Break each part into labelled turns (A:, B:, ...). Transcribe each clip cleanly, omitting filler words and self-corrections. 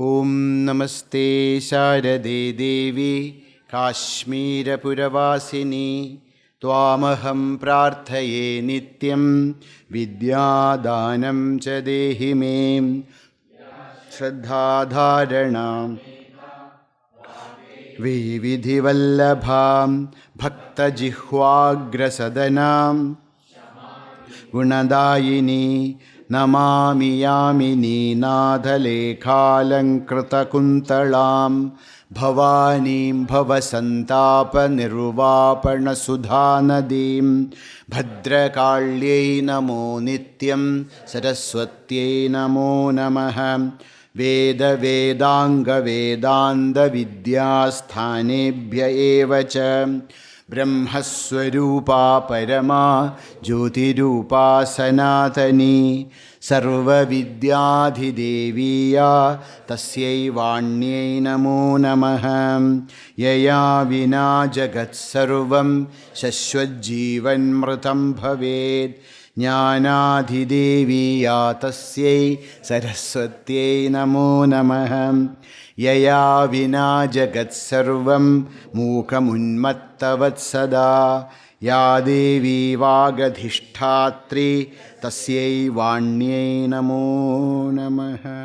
A: Om Namaste Sharade Devi Kashmirapuravasini Tvamaham Prarthaye Nityam Vidyadanam Cha Dehi Me Shraddhadharanam Vividhivallabham Bhakta Jihwagrasadanam Gunadayini Namami Yamini Nadhalekhalankritakuntalam Bhavanim Bhavasantapa Nirvapana Sudhanadim Bhadrakalyai Namo Nityam Saraswathyai Namo Namaha Veda Vedanga Vedanda Vidyasthanebhya Evacha Brahmaswarupa Parama Jyotirupa Sanatani Sarva Vidyadhi Deviya Tasyai Vanyai Namo Namaha Yaya vinaa jagat sarvam shashvat jeevan mrutham bhaveth Jnanadhi Deviya Tasyai saraswathyai Namo Namaha Yaya vinaa jagat sarvam mooka munmathavad sadaa Ya Devi vaghadhishtathri thasyai vanyai namo namaha.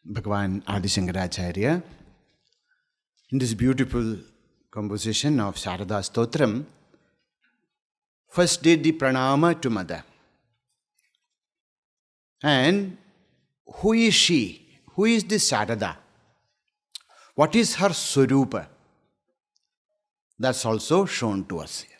A: Bhagavan Adi Sankaracharya, in this beautiful composition of Sharada Stotram, first did the pranama to Mother. And who is she? Who is this Sharada? What is her Swarupa? That's also shown to us here.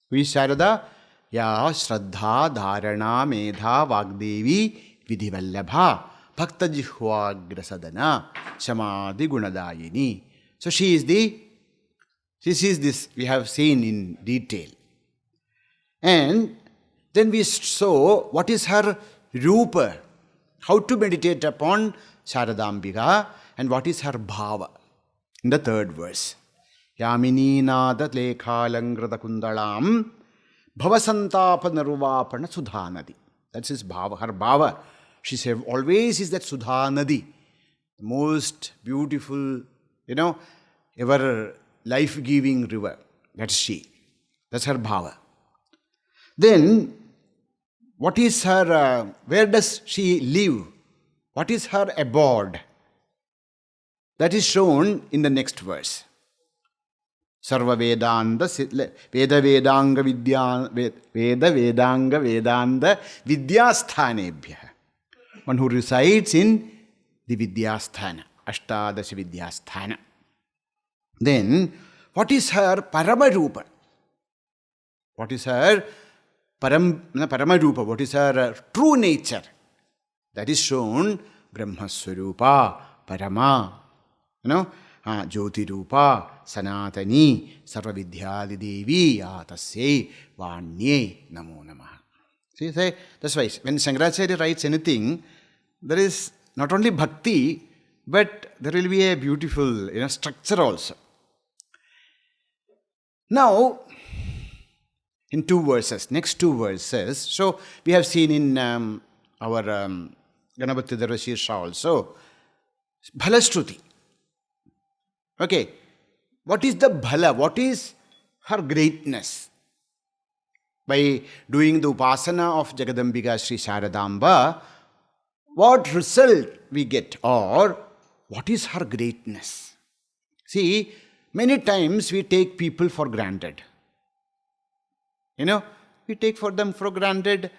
A: Who is Sharada? Ya Shraddha Dharana Medha Vagdevi Vidhivallabha Bhakta Jihwagrasadana Samadhi Gunadayini. So she is this we have seen in detail. And then we saw what is her Rupa, how to meditate upon Sharadambika, and what is her Bhava in the third verse. Yamini Nada Lekhalangrata Kundalam Bhavasantapa Nirvapana Sudhanadi. That's his Bhava, her Bhava. She said always is that Sudhanadi, the most beautiful, ever life-giving river. That's she. That's her Bhava. Then, what is her, where does she live? What is her abode? That is shown in the next verse. Sarva Vedanga Vedanga Vedanga Vidyasthanebhya. One who resides in the Vidyasthana, Ashtadasha Vidyasthana. Then, what is her Paramarupa? What is her Paramarupa? What is her true nature? That is shown Brahmaswarupa, Parama, Jyotirupa, Sanatani, Sarvavidyadi Devi, Tasyai Vanyai Namo Namaha. See, that's why when Sankaracharya writes anything, there is not only bhakti, but there will be a beautiful structure also. Now, in next two verses, so we have seen in our Ganapati Darvashirsha also, Bhalastruti. Okay, what is the Bhala? What is her greatness? By doing the Upasana of Jagadambika Sri Sharadamba, what result we get, or what is her greatness? See, many times we take people for granted. We take them for granted,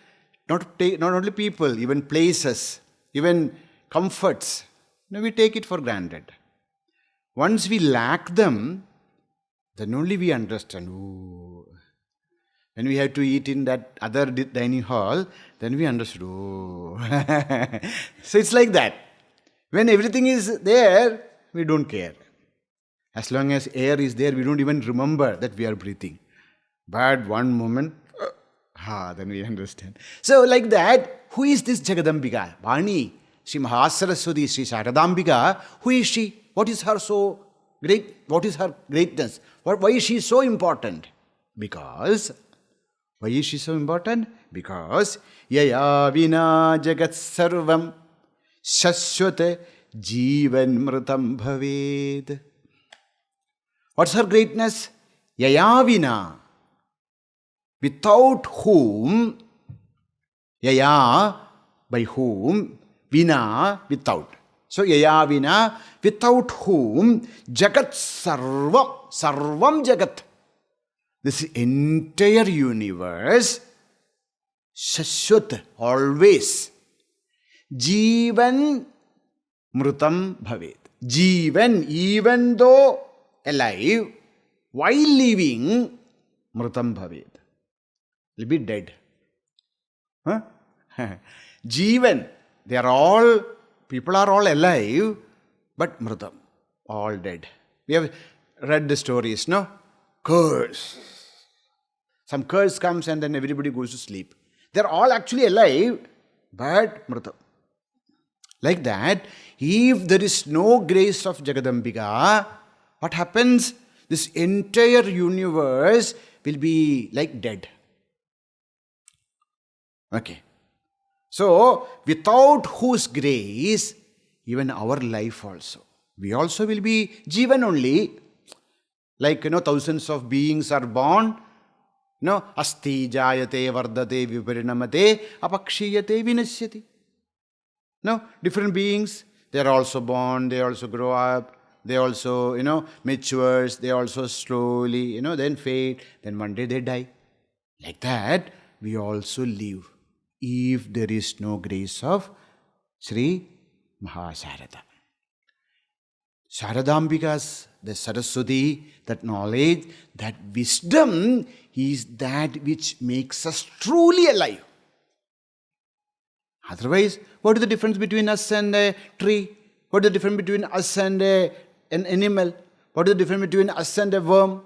A: not only people, even places, even comforts. We take it for granted. Once we lack them, then only we understand. Ooh. When we have to eat in that other dining hall, then we understood. Oh. So it's like that. When everything is there, we don't care. As long as air is there, we don't even remember that we are breathing. But one moment, then we understand. So like that, who is this Jagadambika? Vani, Sri Mahasaraswati, Sri Sharadambika, who is she? What is her so great? What is her greatness? Why is she so important? Because, why is she so important? Because, Yaya vinaa jagat sarvam sasva jeevan mrutham bhaveth. What's her greatness? Yaya vinaa. Without whom, Yaya, by whom, vinaa, without. So, Yaya vinaa, without whom, jagat sarvam, sarvam jagat. This entire universe, shashwat, always. Jeevan mrutham bhaveth. Jeevan, even though alive, while living, mrutham bhaveth. Will be dead. Huh? Jeevan, they are all, people are all alive, but mrutham, all dead. We have read the stories, no? Curse. Some curse comes and then everybody goes to sleep. They are all actually alive, but mrutham. Like that, if there is no grace of Jagadambika, what happens? This entire universe will be like dead. Okay. So, without whose grace, even our life also, we also will be jeevan only. Like, thousands of beings are born. Asti jayate vardate viparinamate apakshiyate vinasyati. Different beings, they are also born, they also grow up, they also, matures, they also slowly, then fade, then one day they die. Like that, we also live. If there is no grace of Sri Mahasharada. Sharadambika's, the Saraswati, that knowledge, that wisdom is that which makes us truly alive. Otherwise, what is the difference between us and a tree? What is the difference between us and an animal? What is the difference between us and a worm?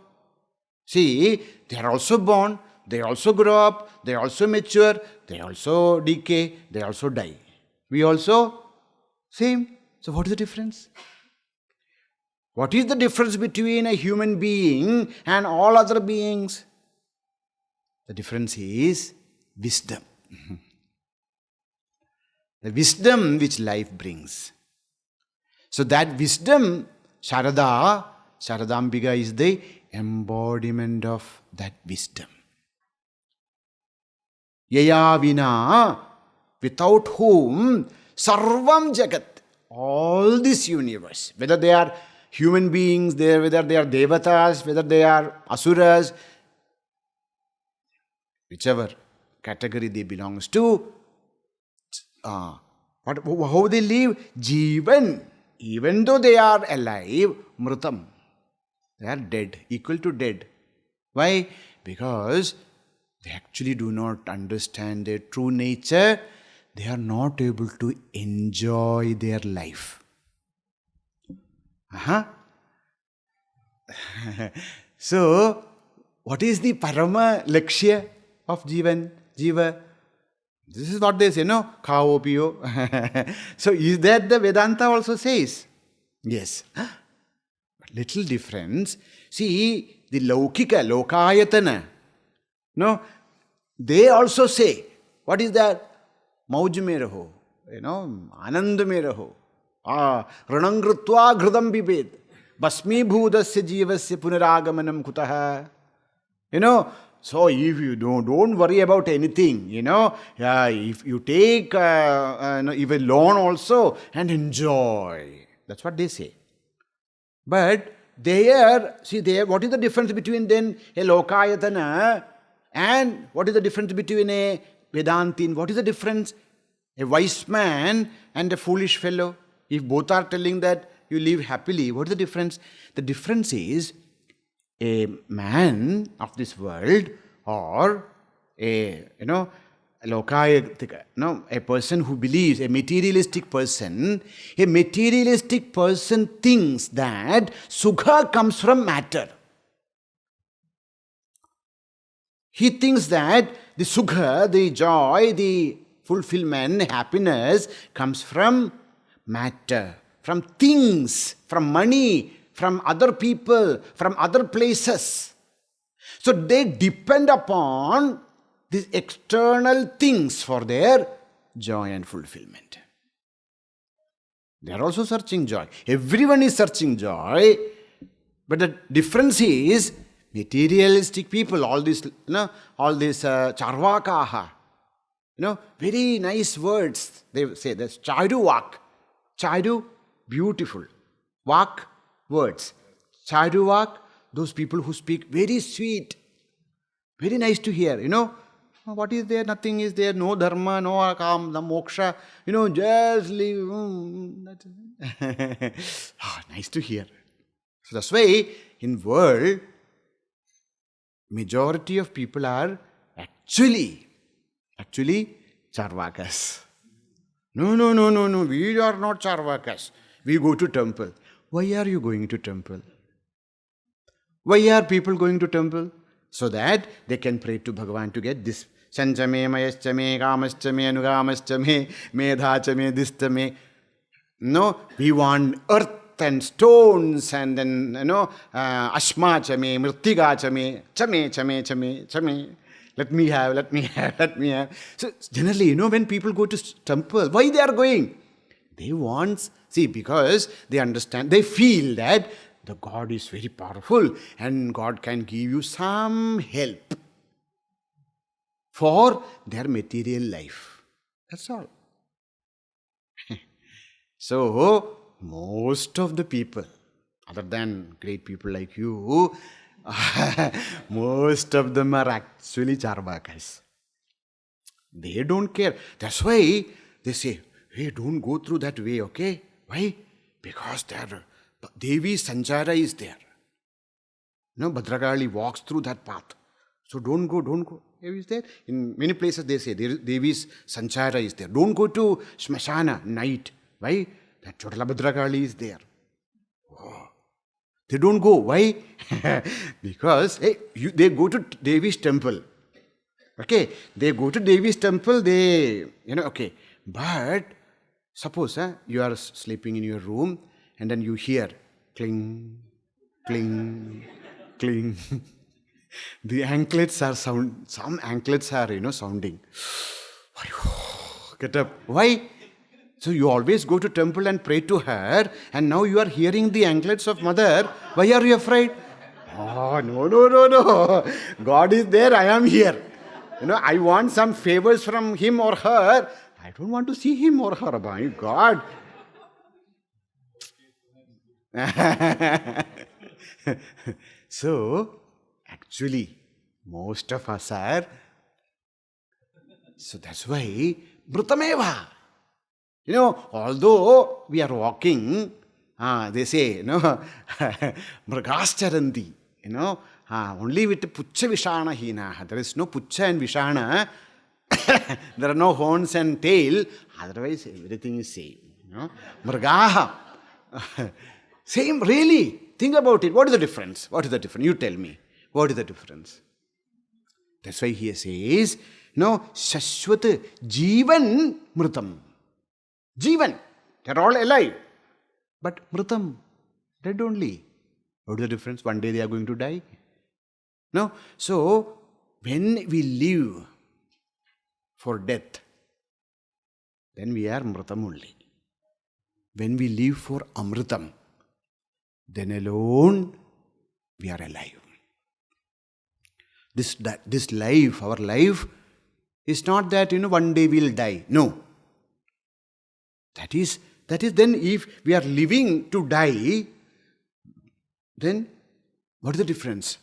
A: See, they are also born. They also grow up, they also mature, they also decay, they also die. We also, same. So what is the difference? What is the difference between a human being and all other beings? The difference is wisdom. The wisdom which life brings. So that wisdom, Sharadambika is the embodiment of that wisdom. Yaya vinaa, without whom, sarvam jagat, all this universe, whether they are human beings, whether they are devatas, whether they are asuras, whichever category they belongs to, how they live, jeevan, even though they are alive, mrutham, they are dead, equal to dead. Why? Because they actually do not understand their true nature. They are not able to enjoy their life. So, what is the parama lakshya of jiva? This is what they say, khao piyo. So, is that the Vedanta also says? Yes. But little difference. See, the laukika, lokayatana, they also say, what is that? Mauj mein raho, anand mein raho. Ranangritva ghridam bibed. Basmi bhudasya jivasya punaragamanam kutaha. So if you don't worry about anything, if you take even loan also and enjoy. That's what they say. But what is the difference between then a lokayatana and what is the difference between a Vedantin? What is the difference? A wise man and a foolish fellow. If both are telling that you live happily, what is the difference? The difference is a man of this world or a person who believes, a materialistic person thinks that sukha comes from matter. He thinks that the sukha, the joy, the fulfillment, happiness comes from matter, from things, from money, from other people, from other places. So they depend upon these external things for their joy and fulfillment. They are also searching joy. Everyone is searching joy, but the difference is materialistic people, all these charvakaha, very nice words. They say that's charu vak. Charu, beautiful. Vak, words. Charu vak, those people who speak very sweet, very nice to hear. What is there? Nothing is there. No dharma, no akam, no moksha. Just live. Nice to hear. So that's why in world, majority of people are actually charvakas. No. We are not charvakas. We go to temple. Why are you going to temple? Why are people going to temple? So that they can pray to Bhagavan to get this. Sanchame, mayaschame, kamaschame, anugamashchame, medhachame, distame. No, we want earth and stones and then, ashmachame, mritigachame, chame. Let me have. So generally, when people go to temple, why they are going? They want, because they understand, they feel that the God is very powerful and God can give you some help for their material life. That's all. So, most of the people, other than great people like you, most of them are actually charvakas. They don't care. That's why they say, hey, don't go through that way, okay? Why? Because Devi Sanchara is there. Bhadrakali walks through that path. So don't go. Devi is there. In many places they say Devi's Sanchara is there. Don't go to Smashana night. Why? That Chotala Bhadrakali is there. Oh. They don't go. Why? Because they go to Devi's temple. Okay? They go to Devi's temple, okay. But suppose you are sleeping in your room and then you hear cling, cling, cling. The anklets are some anklets are, sounding. Get up. Why? So you always go to temple and pray to her, and now you are hearing the anklets of mother. Why are you afraid? Oh, no. God is there, I am here. I want some favors from him or her. I don't want to see him or her. My God. So, actually, most of us are. So that's why, mrutameva. Although we are walking, they say, mrgascharanti, only with pucha vishana hina. There is no pucha and vishana. There are no horns and tail. Otherwise, everything is same. Mrgaha. Same, really. Think about it. What is the difference? You tell me. What is the difference? That's why he says, shashvat jeevan mrutham. Jeevan. They are all alive. But mrutham, dead only. What is the difference? One day they are going to die. No. So, when we live for death, then we are mrutham only. When we live for amrutam, then alone we are alive. This life, our life, is not that, one day we'll die. No. That is then if we are living to die, then what is the difference?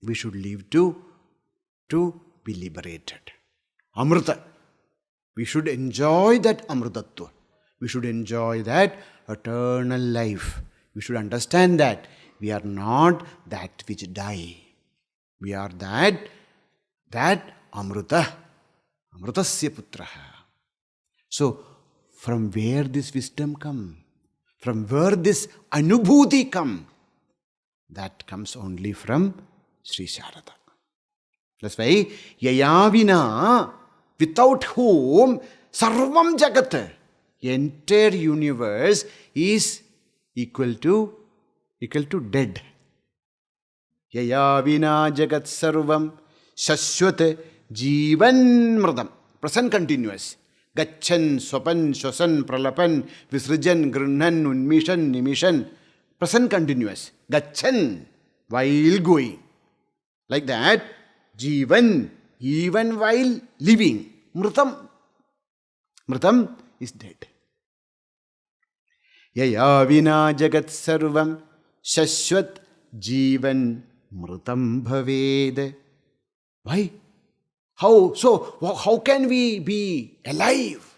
A: We should live to be liberated. Amrita. We should enjoy that amrutatva. We should enjoy that eternal life. We should understand that we are not that which die. We are that amruta. Amrutasya putraha. So, from where this wisdom come? From where this anubhuti come? That comes only from Sri Sharada. That's why Yaya vinaa, without whom sarvam jagat, entire universe is equal to dead. Yaya vinaa jagat sarvam sasvat jeevan mrutham. Present continuous. Gachan, swapan, shwasan, pralapan, visrijan, grunhan, unmishan, nimishan. Present continuous. Gachan, while going. Like that, jeevan, even while living. Mrutham. Mrutham is dead. Yaya vinaa jagat sarvam sasvat jeevan mrutham bhaveth. Why? How? So, how can we be alive?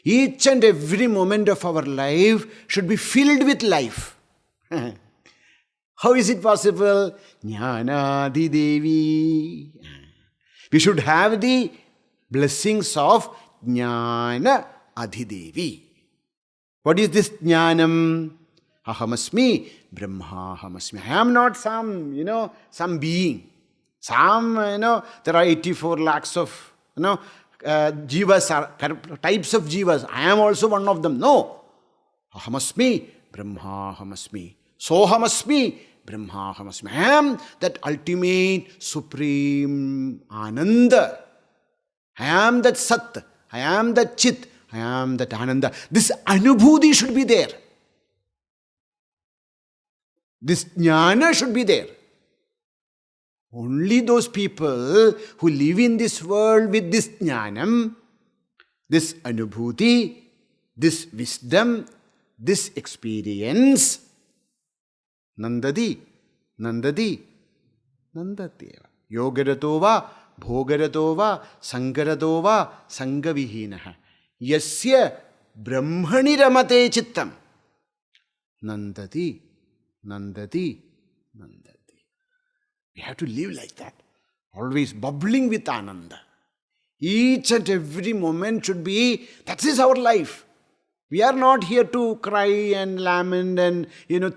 A: Each and every moment of our life should be filled with life. How is it possible? Jnanadhi Devi. We should have the blessings of Jnanadhi Devi. What is this Jnanam? Ahamasmi, Brahmahamasmi. I am not some being. There are 84 lakhs of, jivas, types of jivas. I am also one of them. No. Ahamasmi, Brahmahamasmi. Sohamasmi, Brahmahamasmi. I am that ultimate, supreme Ananda. I am that Sat. I am that Chit. I am that Ananda. This Anubhuti should be there. This Jnana should be there. Only those people who live in this world with this Jnanam, this Anubhuti, this wisdom, this experience, Nandati, Nandateva. Yogaratova, Bhogaratova, Sangaratova, Sangavihinaha. Yasya Brahmani Ramate Chittam. Nandati. We have to live like that. Always bubbling with Ananda. Each and every moment should be, that is our life. We are not here to cry and lament and,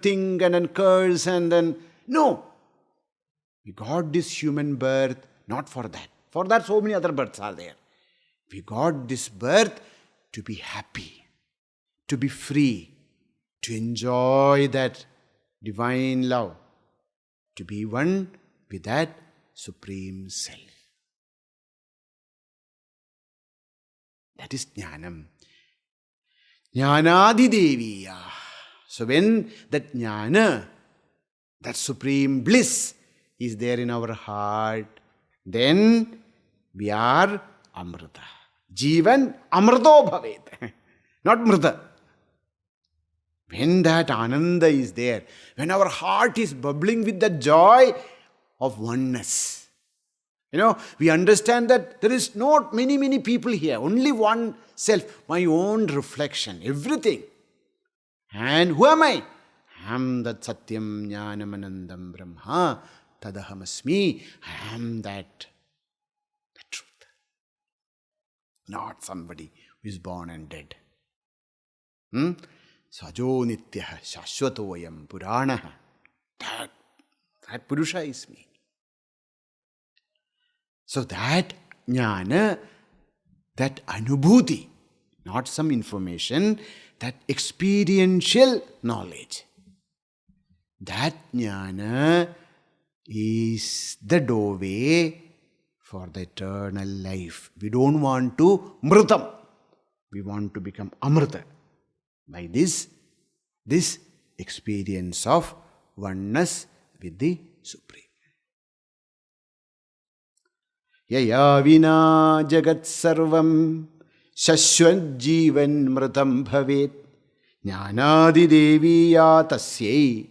A: think and curse and then. No. We got this human birth not for that. For that so many other births are there. We got this birth to be happy, to be free, to enjoy that divine love, to be one with that Supreme Self. That is Jnanam. Jnanadhi Devi. So when that Jnana, that Supreme Bliss is there in our heart, then we are Amrita. Jeevan Amrito bhaveth. Not Mrita. When that Ananda is there, when our heart is bubbling with the joy of oneness. We understand that there is not many people here. Only one self, my own reflection, everything. And who am I? I am that Satyam Jnanam Anandam Brahma Tadahamasmi. I am that truth. Not somebody who is born and dead. Sajo Nityaha Shashvatoyam Puranaha. That Purusha is me. So that Jnana, that Anubhuti, not some information, that experiential knowledge. That Jnana is the doorway for the eternal life. We don't want to mrutham. We want to become amrita. By this experience of oneness with the Supreme. Yaya vinaa jagat sarvam sasvat jeevan mrutham bhaveth Jnanadhi Devi thasyai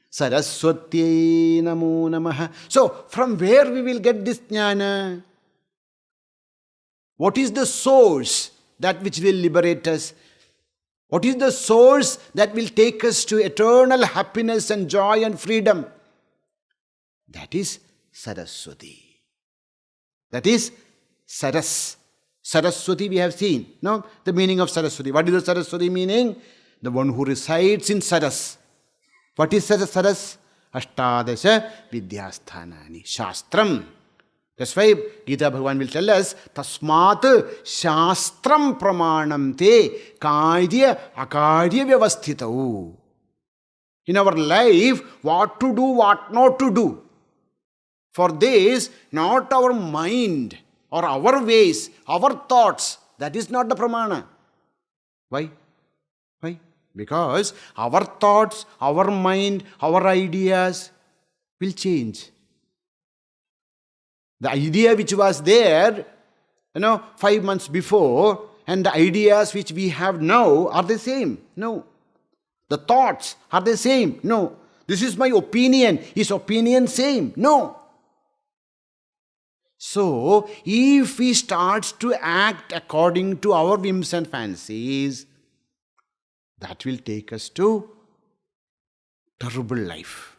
A: saraswathyai namo namaha. So, from where we will get this jnana? What is the source that which will liberate us? What is the source that will take us to eternal happiness and joy and freedom? That is Saraswati. That is Saras. Saraswati we have seen. No? The meaning of Saraswati. What is the Saraswati meaning? The one who resides in Saras. What is Saras? Ashtadasha Vidyasthanani. Shastram. That's why Gita Bhagavan will tell us, Tasmat Shastram Pramanam Te Karya Akarya Vyavasthitau. In our life, what to do, what not to do. For this, not our mind or our ways, our thoughts, that is not the pramana. Why? Why? Because our thoughts, our mind, our ideas will change. The idea which was there, 5 months before, and the ideas which we have now are the same. No. The thoughts are the same. No. This is my opinion. Is opinion same? No. So, if we start to act according to our whims and fancies, that will take us to terrible life.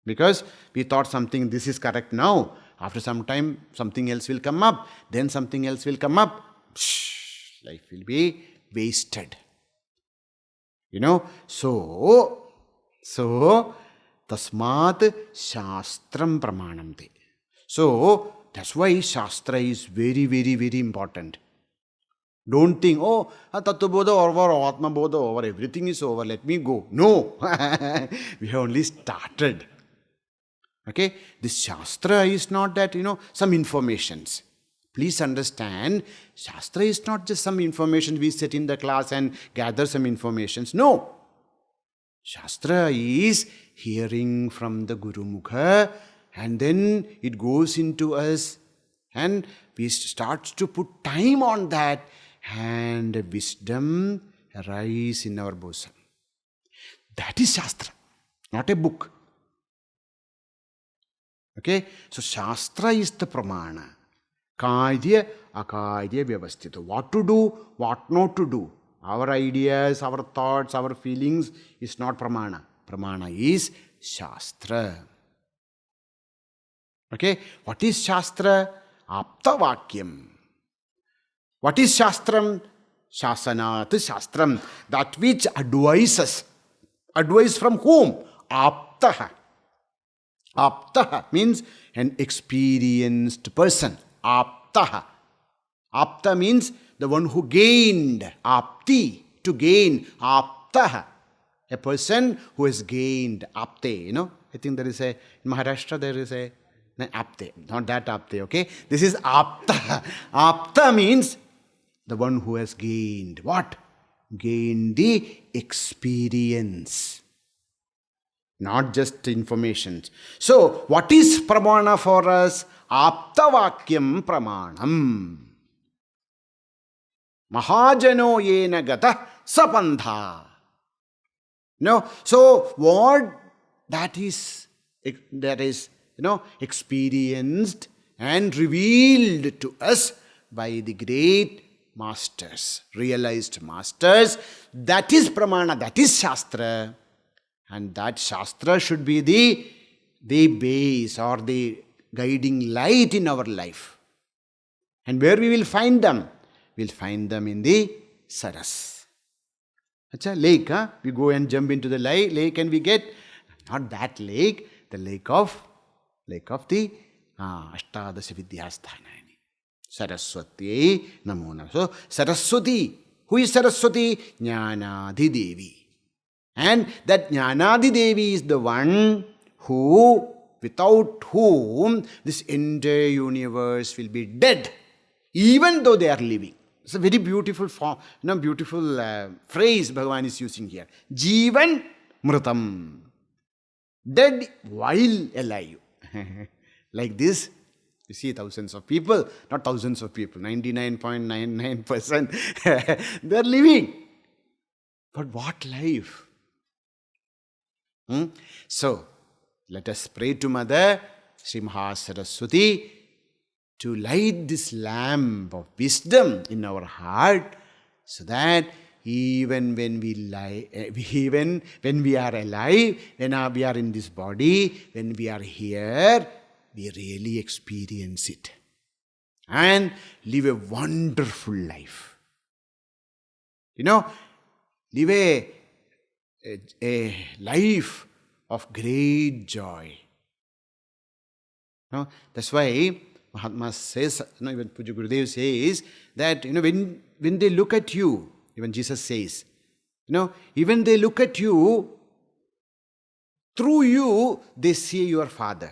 A: Because we thought something, this is correct now. After some time, something else will come up. Then something else will come up. Life will be wasted. So, tasmat shastram pramanamte. So, that's why Shastra is very, very, very important. Don't think, Tattva Bodha over, Atma Bodha over, everything is over, let me go. No, we have only started. Okay, this Shastra is not that, some informations. Please understand, Shastra is not just some information we sit in the class and gather some informations. No, Shastra is hearing from the Guru Mukha, and then it goes into us and we start to put time on that, and wisdom arises in our bosom. That is Shastra, not a book. Okay, so Shastra is the pramana. Karya, akarya, vyavasthita. What to do, what not to do. Our ideas, our thoughts, our feelings is not pramana. Pramana is Shastra. Okay, what is Shastra? Apta Vakyam. What is Shastram? Shasanat Shastram. That which advises. Advice from whom? Aptaha. Aptaha means an experienced person. Aptaha. Apta means the one who gained. Apti, to gain. Aptaha. A person who has gained. Apte, I think there is in Maharashtra there is apte, not that apte, okay? This is apta. Apta means the one who has gained. What? Gained the experience. Not just information. So, what is pramana for us? Apta vakyam pramanam. Mahajano yena gata sapandha. So what that is experienced and revealed to us by the great masters, realized masters, that is pramana, that is Shastra. And that Shastra should be the base or the guiding light in our life. And where we will find them? We'll find them in the Saras. Lake, we go and jump into the lake and we get, not that lake, the lake of the Ashtadasha Vidyasthanani. Saraswathyai namo. So, Saraswati. Who is Saraswati? Jnanadhi Devi. And that Jnanadhi Devi is the one who, without whom this entire universe will be dead, even though they are living. It's a very beautiful form, beautiful phrase Bhagavan is using here. Jeevan mrutham. Dead while alive. Like this, you see thousands of people, not thousands of people, 99.99%, they are living. But what life? So, let us pray to Mother, Sri Saraswati, to light this lamp of wisdom in our heart, so that even when we are alive, when we are in this body, when we are here, we really experience it and live a wonderful life. Live a life of great joy. That's why Mahatma says, even Puja Gurudev says that, when they look at you, even Jesus says, even they look at you, through you, they see your Father.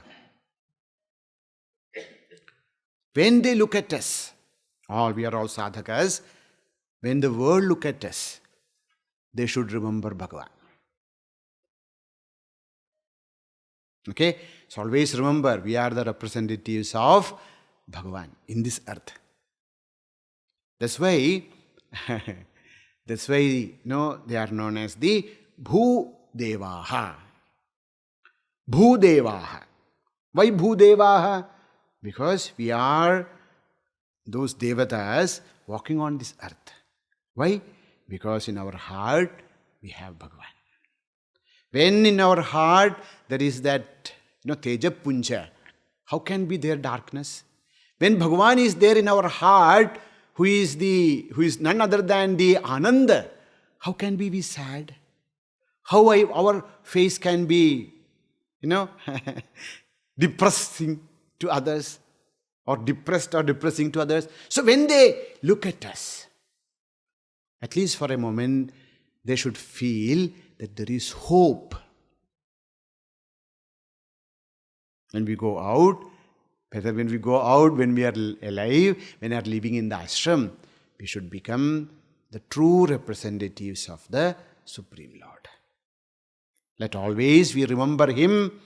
A: When they look at us, we are all sadhakas, when the world look at us, they should remember Bhagavan. Okay? So always remember, we are the representatives of Bhagavan in this earth. That's why, they are known as the Bhudevaha. Bhudevaha. Why Bhudevaha? Because we are those devatas walking on this earth. Why? Because in our heart, we have Bhagavan. When in our heart there is that Teja Punja, how can be there darkness? When Bhagavan is there in our heart, who is none other than the Ananda, how can we be sad? How our face can be, depressing to others, or depressed or depressing to others? So when they look at us, at least for a moment, they should feel that there is hope. When we go out, whether when we go out, when we are alive, when we are living in the ashram, we should become the true representatives of the Supreme Lord. Let always we remember Him.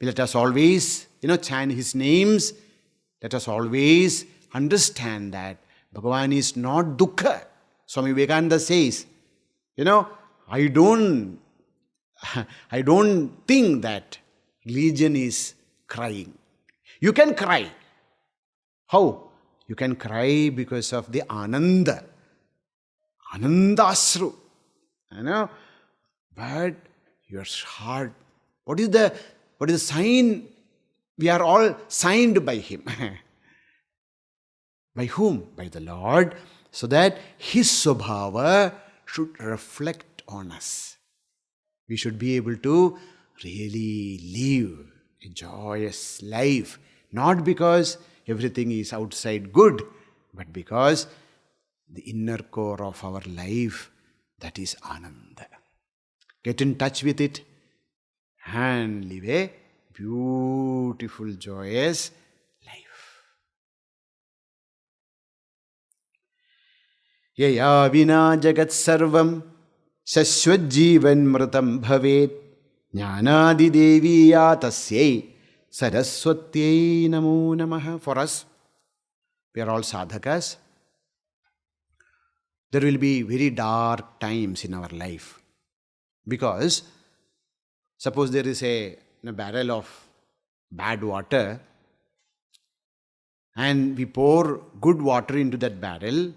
A: Let us always, chant His names. Let us always understand that Bhagavan is not dukkha. Swami Vivekananda says, I don't think that religion is crying. You can cry. How? You can cry because of the Ananda. Anandasru. But your heart, what is the sign? We are all signed by Him. By whom? By the Lord, so that His Swabhava should reflect on us. We should be able to really live a joyous life, not because everything is outside good, but because the inner core of our life, that is Ananda. Get in touch with it and live a beautiful, joyous life. Yaya vinaa jagat sarvam sasva jeevan mrutham bhaveth Jnanadhi Devi thasyai saraswathyai namo. For us, we are all sadhakas. There will be very dark times in our life. Because suppose there is a barrel of bad water and we pour good water into that barrel,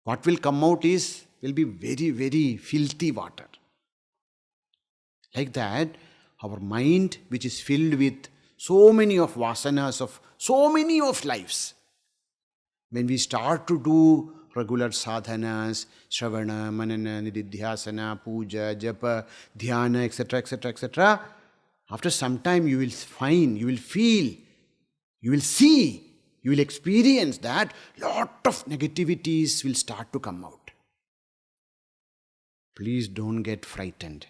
A: what will come out will be very, very filthy water. Like that, our mind, which is filled with so many of vasanas of so many of lives, when we start to do regular sadhanas, shravana, manana, nididhyasana, puja, japa, dhyana, etc., etc., etc., after some time you will find, you will feel, you will see, you will experience that lot of negativities will start to come out. Please don't get frightened.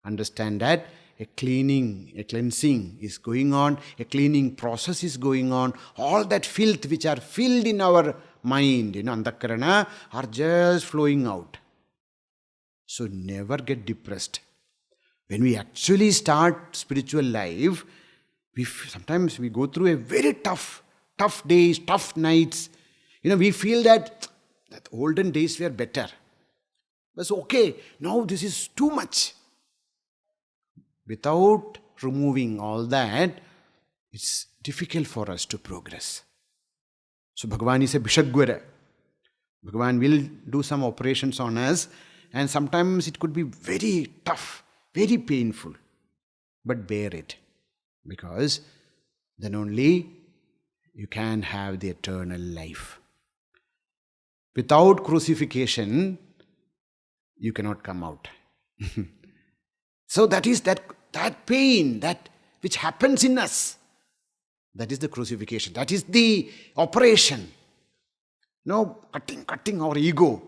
A: Understand that a cleansing is going on, a cleaning process is going on. All that filth which are filled in our mind, antakarana, are just flowing out. So never get depressed. When we actually start spiritual life, sometimes we go through a very tough days, tough nights. We feel that olden days were better. But okay, now this is too much. Without removing all that, it's difficult for us to progress. So Bhagavan is a Bishadgwara. Bhagavan will do some operations on us, and sometimes it could be very tough, very painful. But bear it, because then only you can have the eternal life. Without crucifixion, you cannot come out. So that is that pain, that which happens in us. That is the crucifixion. That is the operation. No, cutting our ego.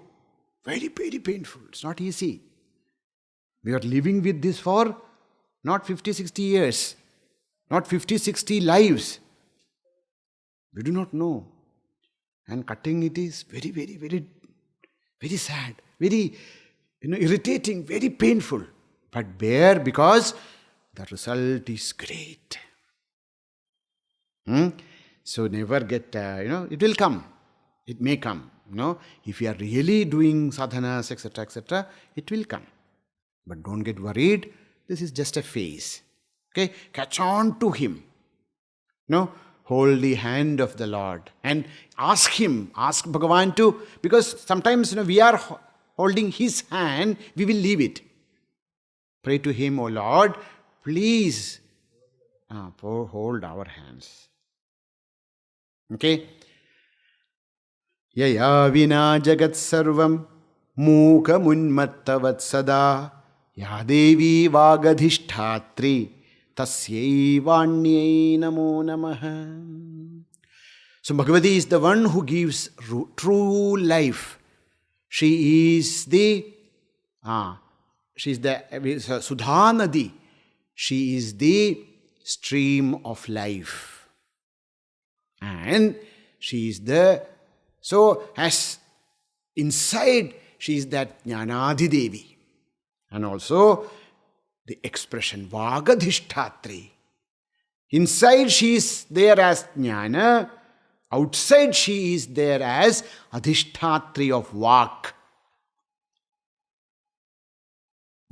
A: Very, very painful. It's not easy. We are living with this for not 50, 60 years. Not 50, 60 lives. We do not know. And cutting it is very, very, very, very sad. Very, irritating, very painful. But bear because the result is great. So never get, it will come. It may come. If you are really doing sadhanas, etc., it will come. But don't get worried. This is just a phase. Okay? Catch on to Him. Hold the hand of the Lord and ask Him, ask Bhagavan to, because sometimes we are holding His hand, we will leave it. Pray to Him, O Lord, please hold our hands. Okay? Yaya vinaa jagat sarvam mooka munmathavad sadaa ya Devi vaghadhishtathri thasyai vanyai namo namaha. So Bhagavati is the one who gives true life. She is the Sudhanadhi. She is the stream of life. And she is as inside she is that Jnanadhi Devi. And also the expression vaghadhishtathri. Inside she is there as Jnana. Outside she is there as adhishtatri of Vak.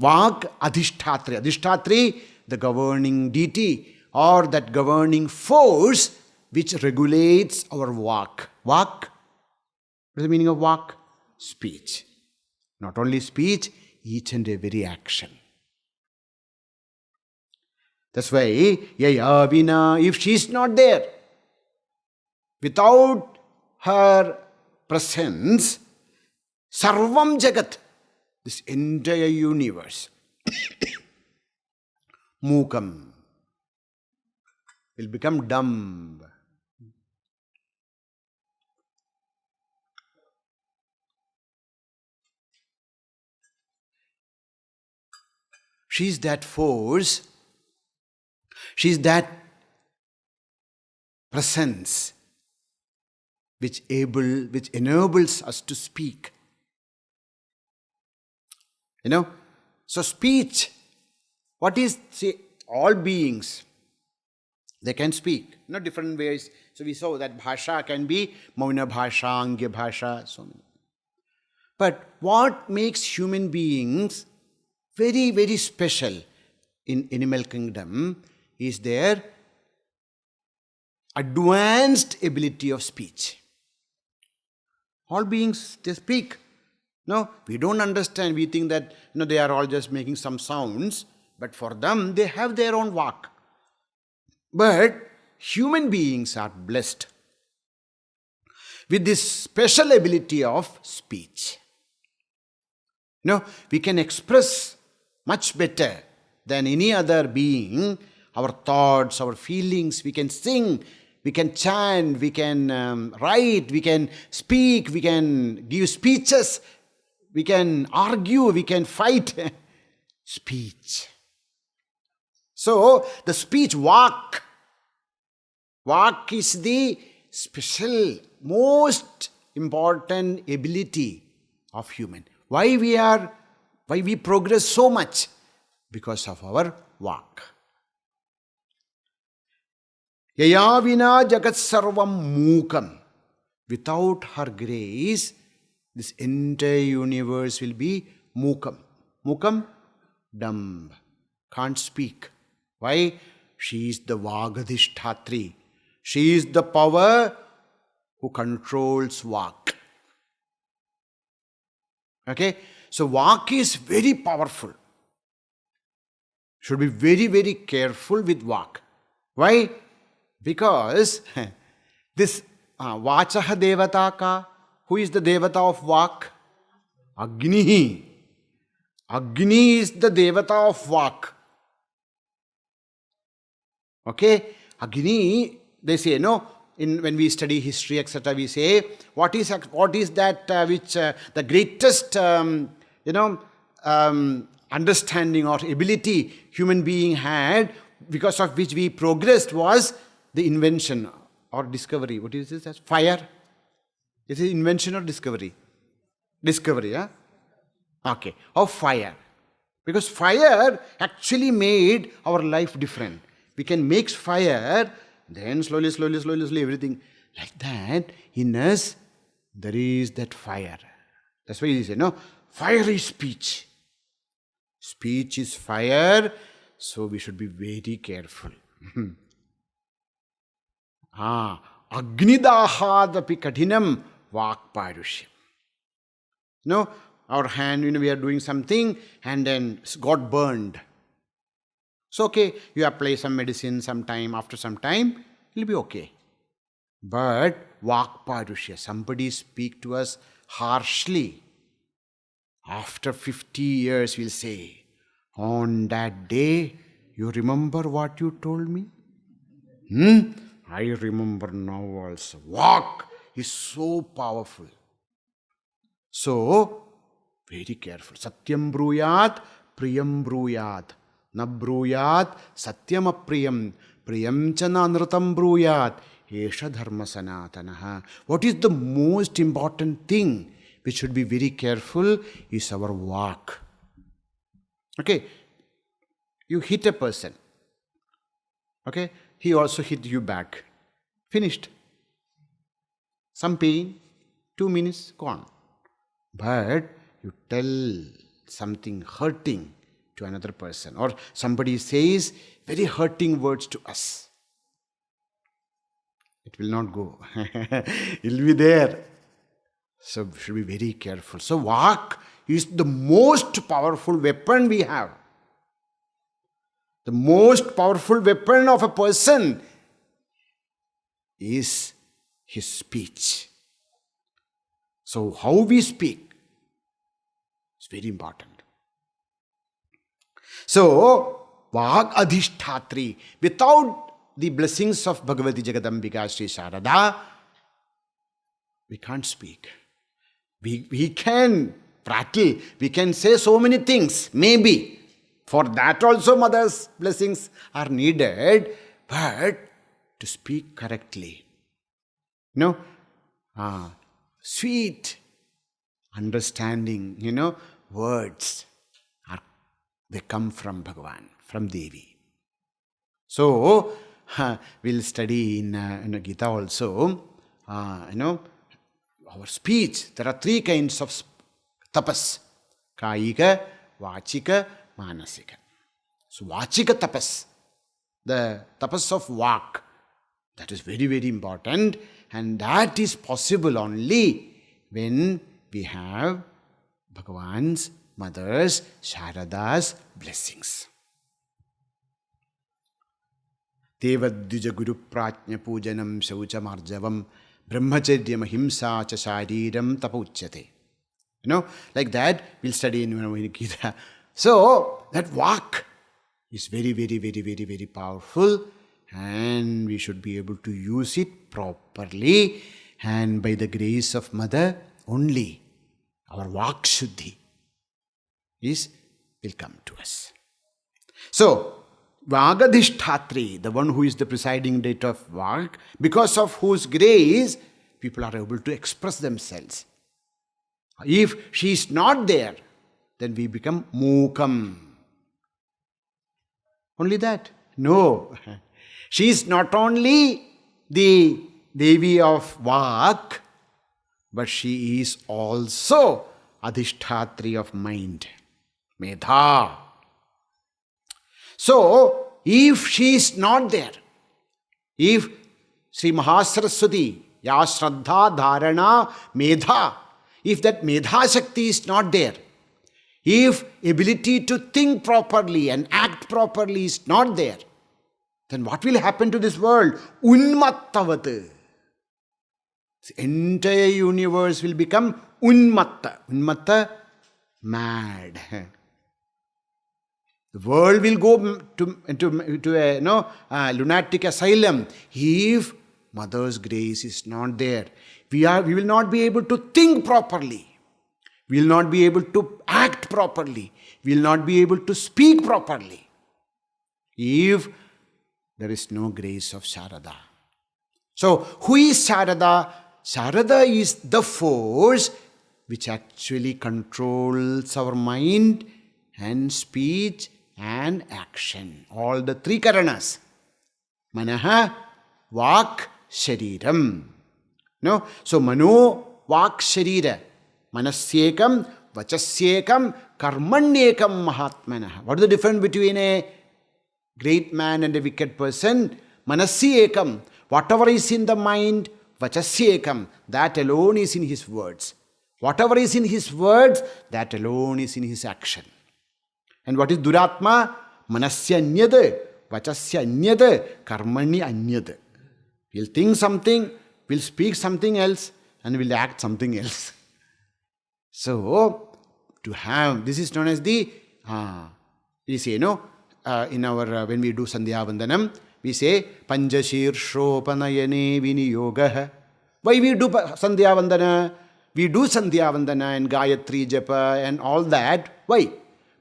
A: Vak adhishtatri. Adhishtatri, the governing deity or that governing force which regulates our Vak. Vak, what is the meaning of Vak? Speech. Not only speech, each and every action. That's why, Yaya vinaa, if she is not there, without her presence, sarvam jagat, this entire universe, mookam, will become dumb. She is that force, she is that presence which enables us to speak. So speech, what is, all beings, they can speak, different ways. So we saw that bhasha can be mauna bhasha, angya bhasha, so many. But what makes human beings very, very special in animal kingdom is their advanced ability of speech. All beings, they speak. No, we don't understand. We think that they are all just making some sounds. But for them, they have their own vak. But human beings are blessed with this special ability of speech. We can express much better than any other being our thoughts, our feelings. We can sing, we can chant, we can write, we can speak, we can give speeches, we can argue, we can fight. Speech. So, the speech, vak is the special, most important ability of human. Why we progress so much? Because of our vak. Yaya vinaa jagat sarvam mookam. Without her grace, this entire universe will be mookam. Mookam, dumb, can't speak. Why? She is the vaghadhishtathri. She is the power who controls vak. Okay? So vak is very powerful. Should be very, very careful with vak. Why? Because this vachaha devata ka, who is the devata of vak? Agni. Agni is the devata of vak. Okay? Agni they say, no, when we study history, etc., we say, what is that which the greatest, understanding or ability human being had, because of which we progressed, was the invention or discovery. What is this? Fire. Is it invention or discovery? Discovery, huh? Okay, of fire. Because fire actually made our life different. We can make fire, then slowly, everything. Like that, in us, there is that fire. That's why he said, no, fire is speech. Speech is fire, so we should be very careful. Agnidahadapi kadhinam vakparushyam. No, our hand, we are doing something and then got burned. So, okay, you apply some medicine sometime, after some time, it will be okay. But vakparusya, somebody speak to us harshly. After 50 years, we'll say, on that day, you remember what you told me? I remember now also. Vak is so powerful. So, very careful. Satyam bruyat, priyam bruyat. Na bruyat, satyam apriyam. Priyam chana mrutham bruyat. Esha dharma sanatanaha. What is the most important thing which should be very careful is our vak. Okay, you hit a person. Okay, he also hit you back. Finished. Some pain, 2 minutes, gone. But you tell something hurting to another person, or somebody says very hurting words to us. It will not go. It will be there. So we should be very careful. So vak is the most powerful weapon we have. The most powerful weapon of a person is his speech. So how we speak is very important. So, vaghadhishtathri, without the blessings of Bhagavati Jagadambika Sri Sharada, we can't speak. We can prattle, we can say so many things, maybe. For that also mother's blessings are needed, but to speak correctly. Sweet understanding, words, they come from Bhagavan, from Devi. So, we'll study in Gita also, our speech. There are 3 kinds of tapas. Kayika, vachika, manasika. So, vachika tapas, the tapas of vak, that is very, very important. And that is possible only when we have Bhagavan's, Mother's, Sharada's blessings. Devadvija Guru Pratnya Pujanam Shaucha Marjavam Brahmacharyam Ahimsa Cha Shariram Tapauchyate. Like that, we'll study in Gita. So, that vak is very, very, very, very, very powerful, and we should be able to use it properly, and by the grace of Mother only, our vak shuddhi will come to us. So, vaghadhishtathri, the one who is the presiding deity of vak, because of whose grace people are able to express themselves. If she is not there, then we become mookam. Only that? No. She is not only the Devi of vak, but she is also adhishtatri of mind, medha. So, if she is not there, if Sri Mahasaraswati, ya Shraddha Dharana Medha, if that Medha Shakti is not there, if ability to think properly and act properly is not there, then what will happen to this world? Unmathavad. The entire universe will become unmatta. Unmatta, mad. The world will go into a lunatic asylum if Mother's grace is not there. We will not be able to think properly. We will not be able to act properly. We will not be able to speak properly if there is no grace of Sharada. So, who is Sharada? Sharada is the force which actually controls our mind and speech and action. All the three karanas. Manaha, Vak, Shariram. No? So, Mano, Vak, Sharira. Manasyekam, Vachasyekam, Karmanyekam Mahatmanaha. What is the difference between a great man and a wicked person? Manasyekam. Whatever is in the mind, Vachasyekam. That alone is in his words. Whatever is in his words, that alone is in his action. And what is Duratma? Manasya anyad, Vachasya anyad, Karmani anyad. We'll think something, we'll speak something else, and we'll act something else. So, to have, this is known as the, we say, in our, when we do Sandhya Vandanam, we say, Panjashirshopanayane viniyogah. Why we do Sandhya Vandana? We do Sandhya Vandana and Gayatri Japa and all that. Why?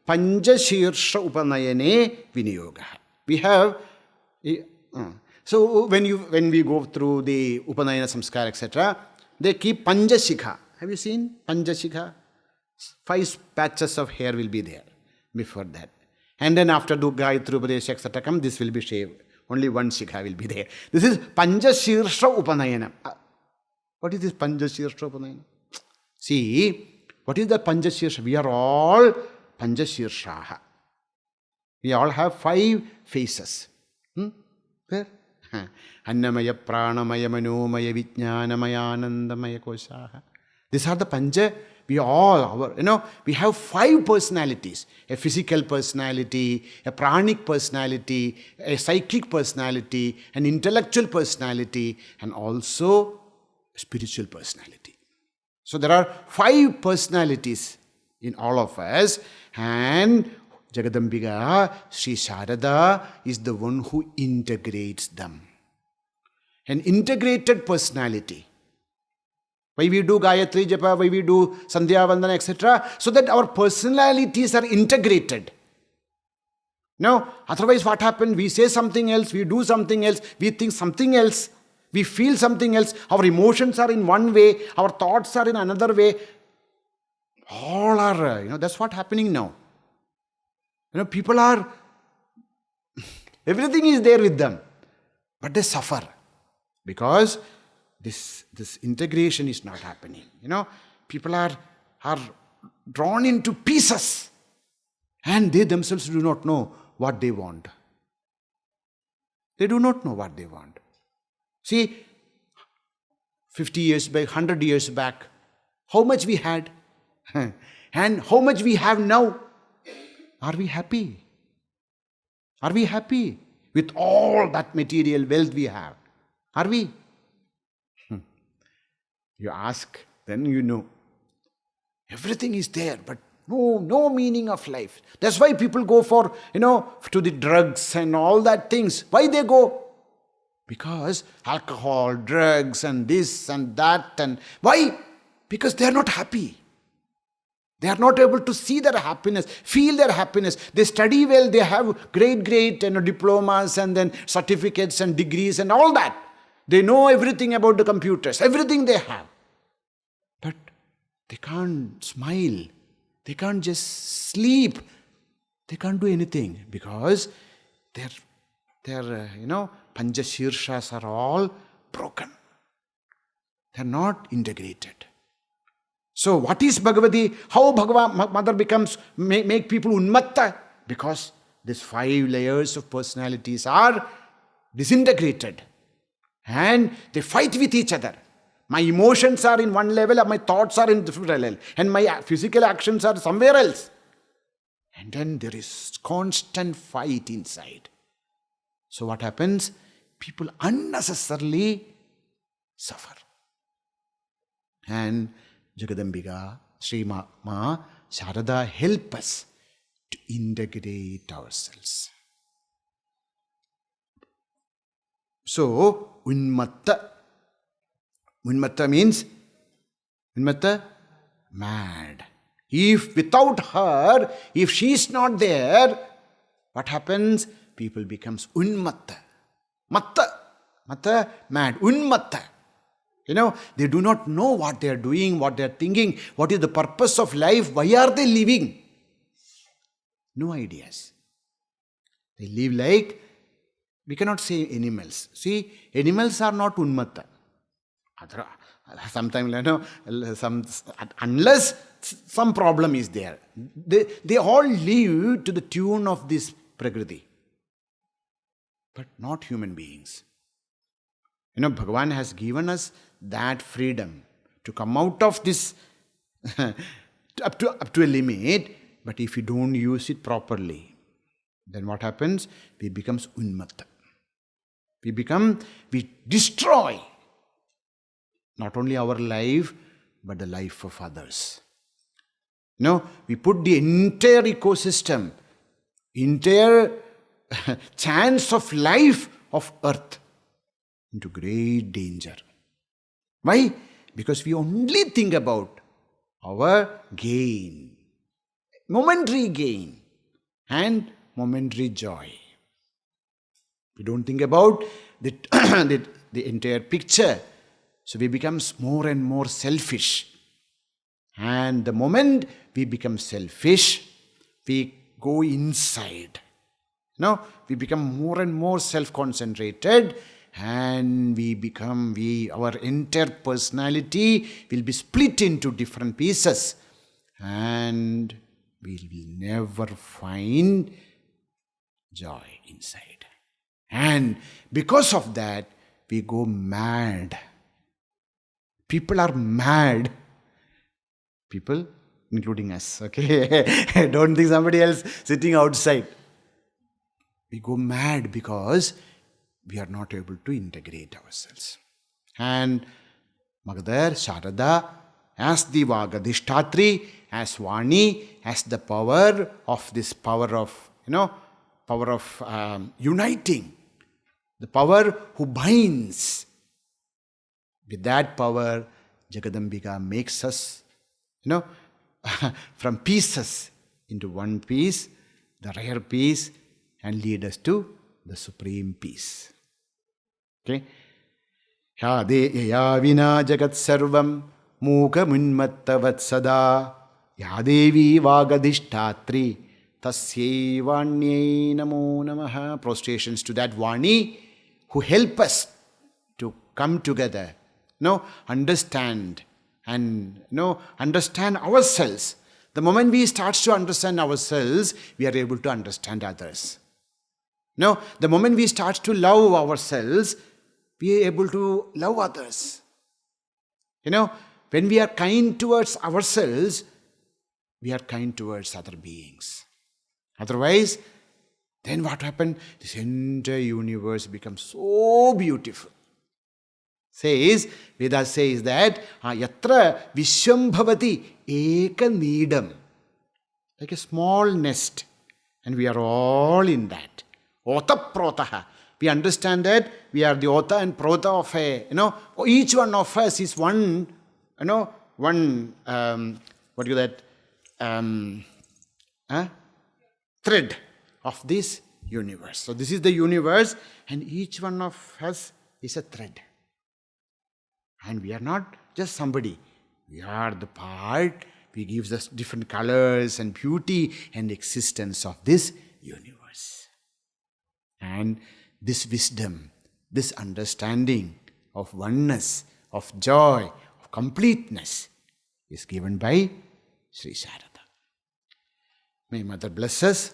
A: Panjashirsha upanayane viniyogah. We have, so when we go through the Upanayana Samskara, etc., they keep Panjashikha. Have you seen Panjashikha? 5 patches of hair will be there before that. And then after the Gayatri Upadesha, etc., come, this will be shaved. Only one Shikha will be there. This is Panjashirsha Upanayana. What is this Panjashirsha Upanayana? See, what is the Panjashirsha? We are all Panjashirshaha. We all have 5 faces. Where? Annamaya, Pranamaya, Manomaya, Vijnanamaya, Anandamaya, Koshaha. These are the Panja. We all, we have 5 personalities. A physical personality, a pranic personality, a psychic personality, an intellectual personality, and also a spiritual personality. So there are 5 personalities in all of us, and Jagadambiga, Sri Sharada, is the one who integrates them. An integrated personality. Why we do Gayatri Japa, why we do Sandhya Vandana, etc. So that our personalities are integrated. No, otherwise what happens? We say something else, we do something else, we think something else, we feel something else, our emotions are in one way, our thoughts are in another way. All are, that's what's happening now. People are, everything is there with them, but they suffer because this integration is not happening. People are drawn into pieces and they themselves do not know what they want. They do not know what they want. See, 50 years back, 100 years back, how much we had and how much we have now. Are we happy? Are we happy with all that material wealth we have? Are we? You ask, then you know. Everything is there, but no meaning of life. That's why people go for, to the drugs and all that things. Why they go? Because alcohol, drugs and this and that. And why? Because they are not happy. They are not able to see their happiness, feel their happiness. They study well, they have great diplomas and then certificates and degrees and all that. They know everything about the computers, everything they have. But they can't smile. They can't just sleep. They can't do anything because their Panjashirshas are all broken. They are not integrated. So what is Bhagavati? How Mother make people unmatta? Because these 5 layers of personalities are disintegrated. And they fight with each other. My emotions are in one level, and my thoughts are in different level. And my physical actions are somewhere else. And then there is constant fight inside. So what happens? People unnecessarily suffer. And Jagadambiga, Sri Ma, Sharada help us to integrate ourselves. So, unmatta. Unmatta means, unmatta, mad. If without her, if she is not there, what happens? People becomes unmatta. Matta. Matta, mad. Unmatta. They do not know what they are doing, what they are thinking, what is the purpose of life, why are they living? No ideas. They live like, we cannot say animals. See, animals are not unmatta. Sometimes, unless some problem is there. They all live to the tune of this prakriti. But not human beings. Bhagavan has given us that freedom to come out of this up to a limit. But if we don't use it properly, then what happens? We becomes unmatta. We destroy not only our life, but the life of others. We put the entire ecosystem, entire chance of life of earth into great danger. Why? Because we only think about our gain, momentary gain and momentary joy. We don't think about the entire picture. So we become more and more selfish. And the moment we become selfish, we go inside. We become more and more self-concentrated, and our entire personality will be split into different pieces, and we will never find joy inside. And because of that, we go mad. People are mad. People, including us, okay? Don't think somebody else sitting outside. We go mad because we are not able to integrate ourselves. And Mother Sharada, as the vaghadhishtathri, as Vani, has the power of uniting, the power who binds. With that power, Jagadambika makes us, from pieces into one piece, the rare piece, and lead us to the supreme peace. Okay? Yaya vinaa jagat sarvam mooka munmathavad sadaa Devi vaghadhishtathri thasyai vanyai namo. Prostrations to that Vani who help us to come together, understand and understand ourselves. The moment we start to understand ourselves, we are able to understand others. The moment we start to love ourselves, we are able to love others. When we are kind towards ourselves, we are kind towards other beings. Otherwise, then what happened? This entire universe becomes so beautiful. Veda says that yatra vishwam bhavati eka needam, like a small nest, and we are all in that. Ota protaha. We understand that we are the ota and prota of each one of us is one, thread of this universe. So this is the universe, and each one of us is a thread. And we are not just somebody. We are the part. We give us different colors and beauty and existence of this universe. And this wisdom, this understanding of oneness, of joy, of completeness is given by Sri Sharada. May Mother bless us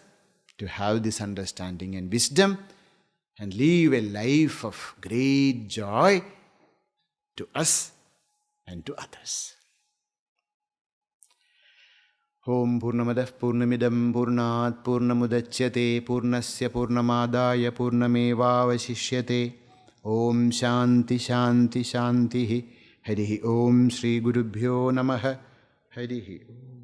A: to have this understanding and wisdom and live a life of great joy to us and to others. Om Purnamadah Purnamidam Purnat Purnamudachyate Purnasya Purnamadaya Purnamevavashishyate. Om Shanti Shanti Shanti. Harihi Om Sri Gurubhyo Namaha. Harihi Om.